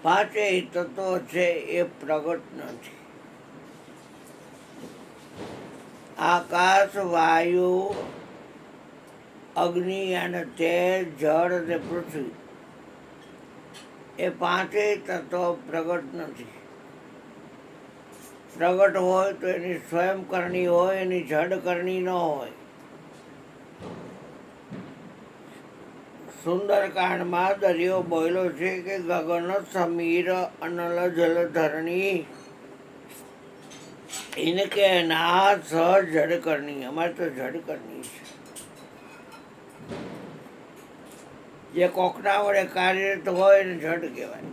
પાંચેય તત્વો છે એ પ્રગટ નથી. આકાશ, વાયુ, અગ્નિ અને તેજ, જળ અને પૃથ્વી એ પાંચેય તત્વો પ્રગટ નથી. પ્રગટ હોય તો એની સ્વયંકરણી હોય, એની જડકરણી ન હોય. સુંદરકાંડમાં દરિયો બોલ્યો છે કે ગગન સમીર અનલ જલધરણી ઇનકે નાથ જડકરણી. અમારે તો જડકરણી છે. જે કોકના વડે કાર્યરત હોય એને જડ કહેવાય.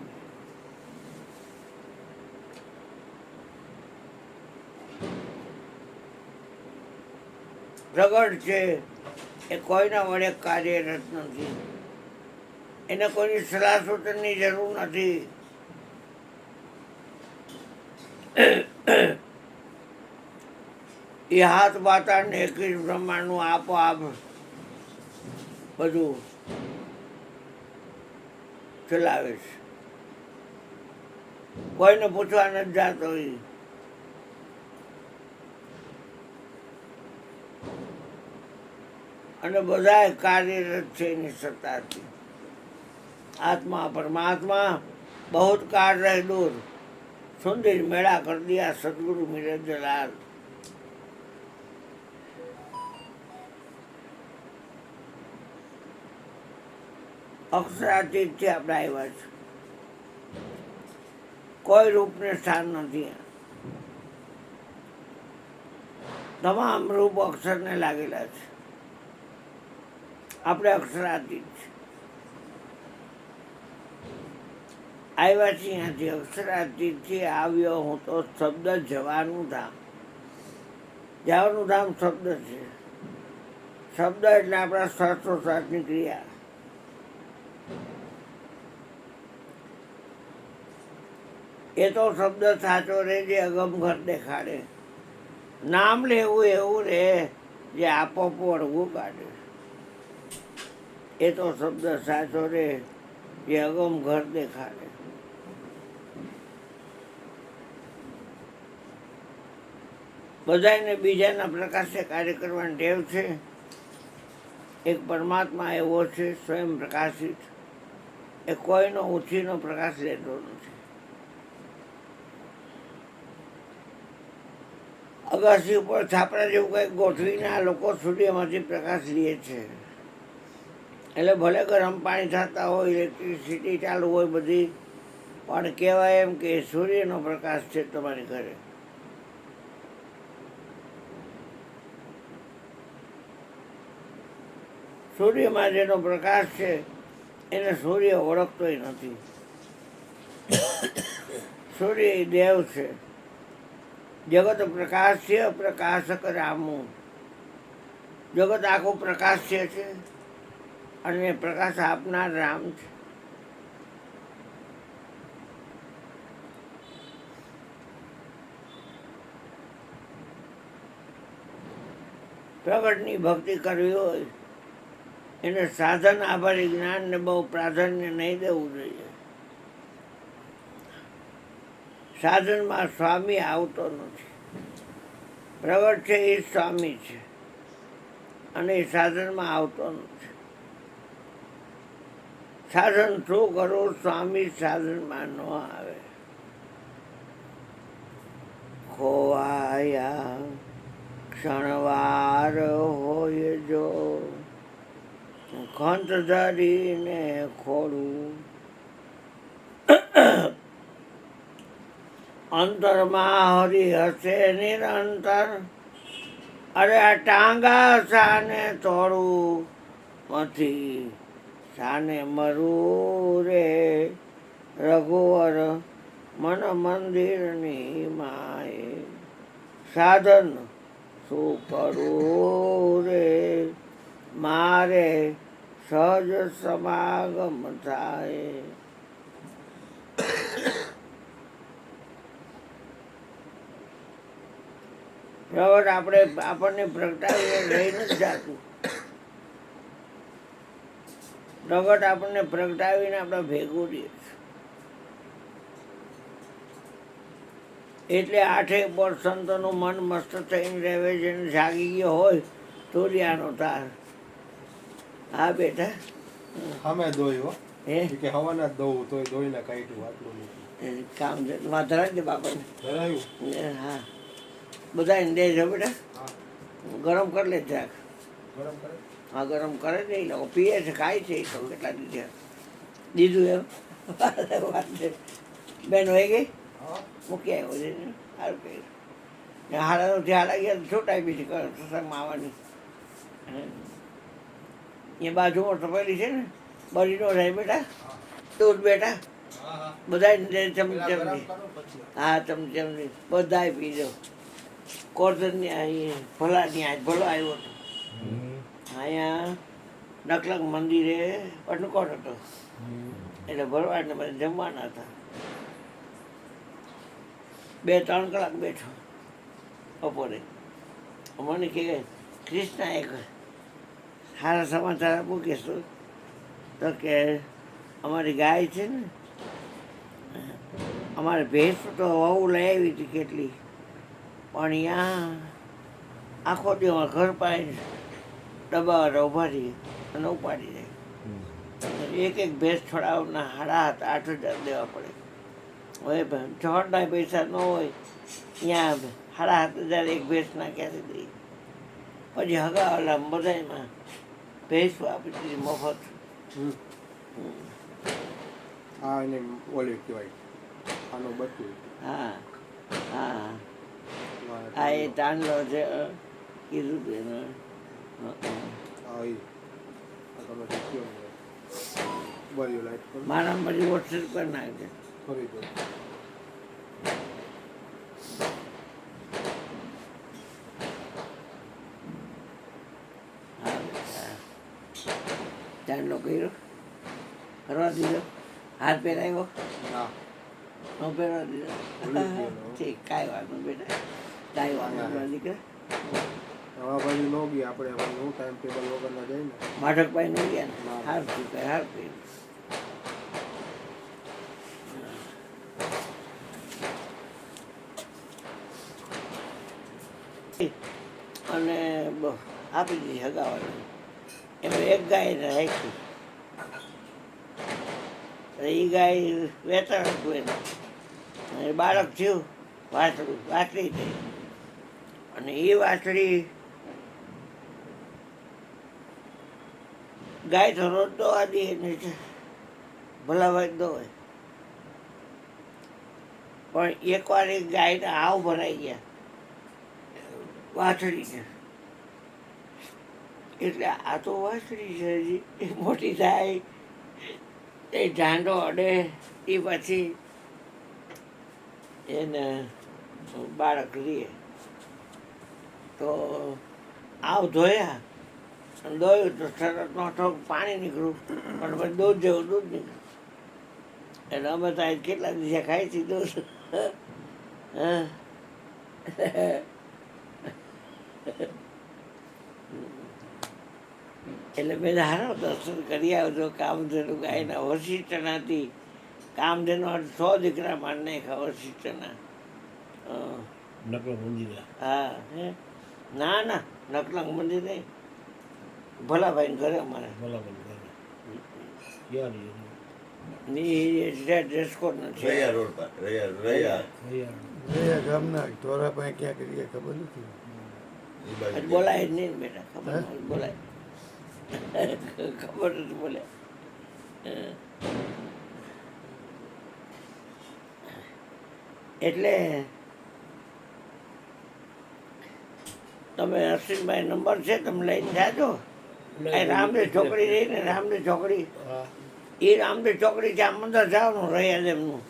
પ્રગટ છે એ કોઈના વડે કાર્યરત નથી. એને કોઈની સલાહ સૂચનની જરૂર નથી. એ હાથ બાતાને 21 બ્રહ્માંડનું આપોઆપ બધું ચલાવે છે. કોઈને પૂછવા નથી જાતો. અને બધા કાર્યરત છે એની સત્તાથી. આત્મા પરમાत्मा बहुत काल रहे दूर, सुंदर मेला कर दिया सदगुरु मिरज लाल. અક્ષરાતીતથી આપણે આવ્યા છે. કોઈ રૂપને સ્થાન નથી. તમામ રૂપ અક્ષરને લાગેલા છે. આપણે અક્ષરાતીત છે. આવ્યા છીએ ત્યાંથી અક્ષરાતીતથી આવ્યો હું તો શબ્દ જવાનું ધામ. જવાનું ધામ શબ્દ છે. શબ્દ એટલે આપણા શ્વાસોશ્વાસની ક્રિયા. એ તો શબ્દ સાચો રે જે અગમ ઘર દેખાડે. નામ લેવું એવું રે જે આપોઆપ વળવું કાઢે. એ તો શબ્દ સાચો રે જે અગમ ઘર દેખાડે. બધાને બીજાના પ્રકાશે કાર્ય કરવાની ટેવ છે. એક પરમાત્મા એવો છે સ્વયં પ્રકાશિત, એ કોઈનો ઉછીનો પ્રકાશ લેતો નથી. અગાસી ઉપર છાપરા જેવું કંઈક ગોઠવીને આ લોકો સૂર્યમાંથી પ્રકાશ લે છે. એટલે ભલે ગરમ પાણી થતા હોય, ઇલેક્ટ્રિસિટી ચાલુ હોય બધી, પણ કહેવાય એમ કે સૂર્યનો પ્રકાશ છે તમારી ઘરે. સૂર્યમાં જેનો પ્રકાશ છે એને સૂર્ય ઓળખતોય નથી. સૂર્ય એ દેવ છે. જગત પ્રકાશ્ય પ્રકાશક રામું. જગત આખું પ્રકાશ્ય છે અને પ્રકાશ આપનાર રામ છે. પ્રગટની ભક્તિ કરવી હોય એને સાધન આભારી જ્ઞાનને બહુ પ્રાધાન્ય નહીં દેવું જોઈએ. સાધનમાં સ્વામી આવતો નથી. પ્રગટ છે એ સ્વામી છે અને એ સાધનમાં આવતો નથી. સાધન શું કરવું, સ્વામી સાધનમાં ન આવે. ખોવાયા ક્ષણવાર હોય જો ખંત ધરીને ખોડું. અંતરમાં હરી હશે નિરંતર. અરે આ ટાંગા સાને તોડું નથી, સાને મરું રે રઘુવર મન મંદિરની માએ. સાધન શું કરું રે મારે સહજ સમાગમ થાય. પ્રગટ આપણને પ્રગટાવીને લઈ નથી જતું. પ્રગટ આપણને પ્રગટાવીને આપણે ભેગું રહીએ. એટલે 8 પર સંતોનું મન મસ્ત થઈને રહેવે છે ને જાગી ગયો હોય તોરિયાનો તાર. હા બેટા સામે દોયો હે કે હવાના જ દોવું તોય દોઈને કાઢ્યું આટલું નહીં કામ છે ધરાવી દે બાપાને. ધરાયું હા બધાને દે છે બેટા. હા ગરમ કરી લે જરાક. ગરમ કરે હા ગરમ કરે ને એ લોકો પીએ છે ખાય છે એ તો કેટલા દીધું એમ વાત છે. બેન હોય ગઈ હા મૂકી આવ્યો છે સારું કહ્યું ને હાડા ત્યાં લાગ્યા છોટાઈ બીજી સત્સંગમાં આવવાની. એ બાજુમાં ટપેલી છે ને બરીનો રહે બેટા દૂધ બેટા હા હા બધા પેલા ગરમ ચમચમથી. કરો પછી હા ચમચમથી બધાય પીજો. કોરધનની અહીં ભલાની આજ ભલો આવ્યો હતો અહીંયા નકલંગ મંદિરે અટકોટ હતો એટલે ભરવાડને બધા જમવાના હતા. 2-3 કલાક બેઠો બપોરે. મને કે ક્રિષ્ના એક સારા સમાચાર આપું કહેશું તો કે અમારી ગાય છે ને અમારે ભેંસ તો વહુ લઈ આવી હતી કેટલી પણ અહીંયા આખો દિવસ ઘર પાસે ડબ્બાવાળા ઊભા રહીએ અને ઉપાડી જાય. એક ભેંસ છોડાવવાના 7,500-8,000 દેવા પડે. હવે ચોહટના પૈસા ન હોય ત્યાં 7,500 એક ભેંસના ક્યાંથી દઈએ. પછી હગાવાલા બધામાં ભેંસ આપી દીધી મફત. હા એને ઓલી કહેવાય આનું બધું હા હા આ એ તાંડલો છે કીધું હતું એને. હા એ તમે કયો બરી લાઈટ કરો મારા પછી વોટ્સએપ કરી નાખજે. કરી દો હા તાંડલો કર્યો કરવા દીધો હાથ પહેરાવ્યો ના ન પહેરવા દીધો. ભૂલી ગયો. ઠીક કાંઈ વાંધો બેટા કાંઈ વાંધો નહીં દીકરા. હવા બાજુ ન ગયા આપણે હવે હું ટાઈમ ટેબલ વગરના જાય ને માધકભાઈ નહીં ગયા ને હાર થયું હાર થયું. અને આપી દીધી હગાવાની. એમાં એક ગાય રાખી એ ગાય વેચાણ હતું એનું અને બાળક થયું વાછડું વાછડી થઈ અને એ વાછડી ગાય તો રોજ દોવા દે ને ભલા ભાઈ દોવે પણ એકવાર એક ગાયના હાવ ભરાઈ ગયા વાછડીને. એટલે આ તો વાછડી છે હજી એ મોટી થાય એ ઝાંડો અડે એ પછી એને બાળક લે તો આવ ધોયા અને દોયું તો શરતનો થોડુંક પાણી નીકળ્યું પણ પછી દૂધ જેવું દૂધ નીકળ્યું. એટલે અમે તો આજ કેટલા દિવસે ખાઈ હતી દૂધ. હા એટલે મેં હારો દર્શન કરી આવજો. કામધેનુ ગાયના વશિષ્ઠનાથી કામધેનુ 100 દીકરા માન નાખ્યા વશિષ્ઠના. નકલો મંદિર હા હે ના ના નકલંગ મંદિર નહીં ભલાભાઈ ઘરે અમારે બરાબર યાર ડ્રેસકોડ નથી. રૈયા રોડ પર રૈયા એ ગામના ધોરા પાસે ક્યાં કરીએ ખબર નથી એ બાજુ બોલાય જ નહીં ને બેટા ખબર ન હોય બોલાય ખબર નથી બોલે. એટલે તમે અશ્વિનભાઈ નંબર છે તમે લઈને જાજો. એ રામદેવ ચોકડી રહી ને રામદેવ ચોકડી હા એ રામદેવ ચોકડી ત્યાં અંદર જવાનું રહ્યા એમનું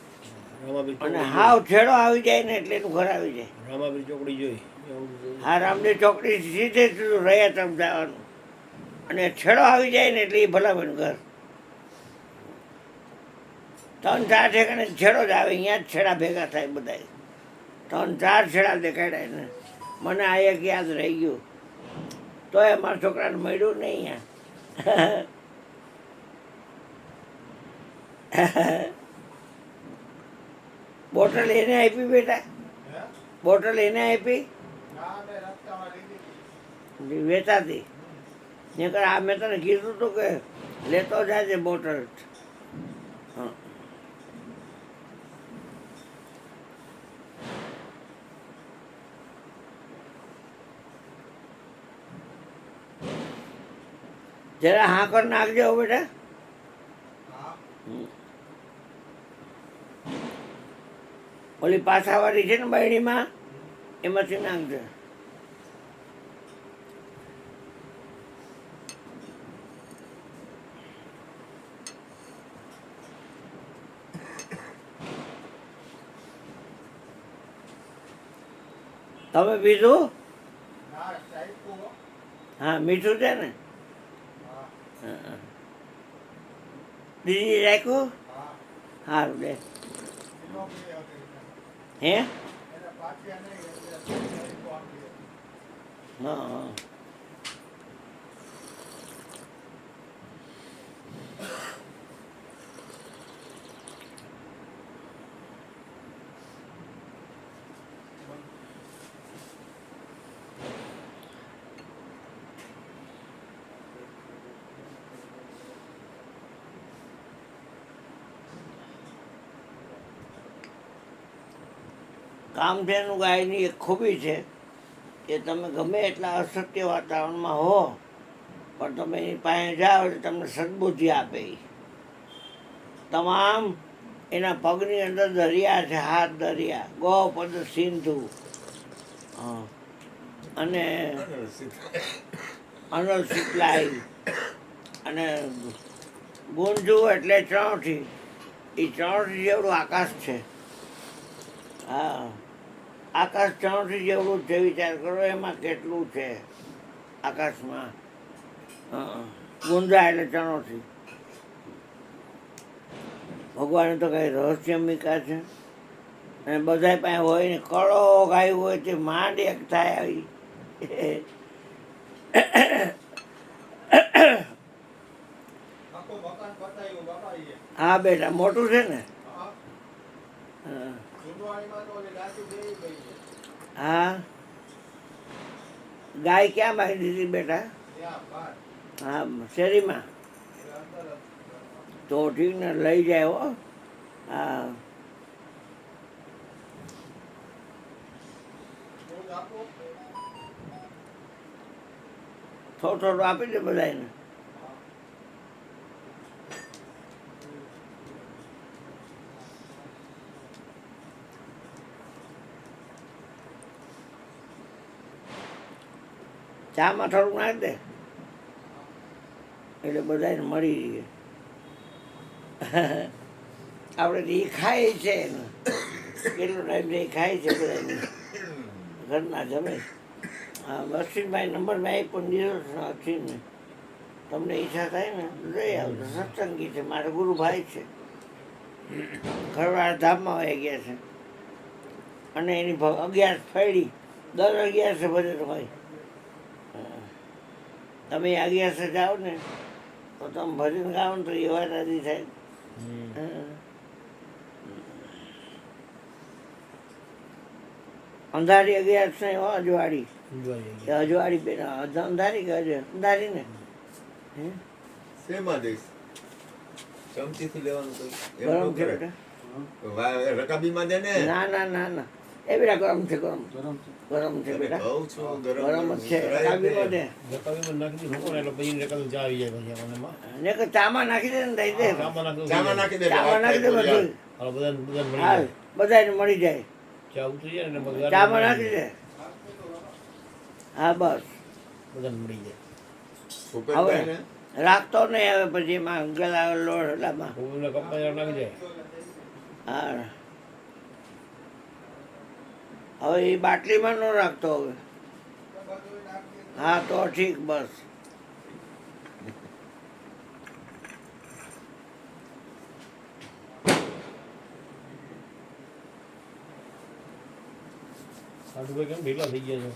રામાબીર અને ચોકડી હાવ છેડો આવી જાય ને એટલે એનું ઘર આવી જાય. રામાબીર ચોકડી જોઈ હા રામદેવ ચોકડી સીધે સીધું રહ્યા તરફ જવાનું અને છેડો આવી જાય ને એટલે એ ભલાભાઈનું ઘર. 3-4 ઠેકાણે છેડો જ આવે અહીંયા જ છેડા ભેગા થાય બધા 3-4 છેડા દેખાડ્યા ને મને આ એક યાદ રહી ગયું તોય અમારા છોકરાને મળ્યું નહીં અહીંયા. બોટલ એને આપી બેટા બોટલ એને આપી વેચાતી નકર આ મેં તને કીધું હતું કે લેતો જાજે બોટલ. હં. જરા હા કર નાખજો હો બેટા. હમ. ઓલી પાછાવાળી છે ને બહેણીમાં એમાંથી નાખજો. તમે પીધું? હા મીઠું છે ને? હા. બીજી રાખ્યું? સારું લે. હે? હા હા. કામધેનુ ગાયની એક ખૂબી છે કે તમે ગમે એટલા અસત્ય વાતાવરણમાં હો પણ તમે એની પાસે જાઓ એટલે તમને સદબુદ્ધિ આપે ઈ. તમામ એના પગની અંદર દરિયા છે, હાથ દરિયા, ગોપદ સિંધુ. હા. અને અનલ સિતલાઈ અને ગુંજુ એટલે ચણોઠી. એ ચણોઠી જેવડું આકાશ છે. હા, આકાશ ચણોઠી જેવડું છે. વિચાર કરો એમાં કેટલું છે આકાશમાં. હં. ગુંજા એટલે ચણોઠી. ભગવાને તો કઈ રહસ્ય મૂક્યા છે. અને બધા પાસે હોય ને કળો ગાયું હોય તે માંડ એક થાય આવી. હા બેટા મોટું છે ને. હા. હા ગાય ક્યાં બાંધી દીધી બેટા? હા શેરીમાં. તો ઠીક ને લઈ જાય હો. હા. થોડું થોડું આપી દે બધાને. ચામાં થોડુંક નાખી દે એટલે બધાને મળી રહીએ. આપણે તો એ ખાય છે ને કેટલો ટાઈમ એ ખાય છે બધાને ઘરના જમે. હા અશ્વિનભાઈ નંબર મેં આપ્યો દીધો અશ્વિનને. તમને ઈચ્છા થાય ને લઈ આવજો. સત્સંગી છે, મારા ગુરુભાઈ છે. ઘરવાળા ધામમાં વહી ગયા છે અને એની 11 ફેરી દર 11 ભજન હોય. તમે 11 જાઓ ને તો તમે ભજન ગાઓ ને તો એવા રાજી થાય. અંધારી 11 ને અજવાળી. અજવાળી બેન અંધારી કે અંધારી ને. શેમાં દઈશ? ચમચીથી લેવાનું કોઈ એમ ગરમ ન છે કરે. બેટા? રકાબીમાં દે ને. ના ના ના ના એ બેટા ગરમ છે ગરમ. ગરમ છે તને બેટા. કહું છું ગરમ ગરમ જ છે. કરાય રકાબીમાં ને. દે. રકાબીમાં નાખી દીધું ને એટલે પછી રકાબી ચા આવી જાય પછી આપણને એમાં. ને કે ચામાં નાખી દે ને દઈ દે. ચામાં નાખી દે. ચામાં નાખી દે બધું. હાલો બધાને મળી હાલ જાય. બધાને મળી જાય. ચા ઉતરી જાય ને બધાને ચામાં મળી નાખી જાય. દે. હા બસ બધાને મળી જાય. ભૂપેનભાઈ ને રાખતો નહીં હવે પછી એમાં ગલા લોડ એટલામાં. કોઈને કપાઈ નાખી જાય. હા હવે એ બાટલીમાં ન રાખતો હવે. હા તો ઠીક બસ. સાઠુભાઈ કેમ ઢીલા થઈ ગયા છે?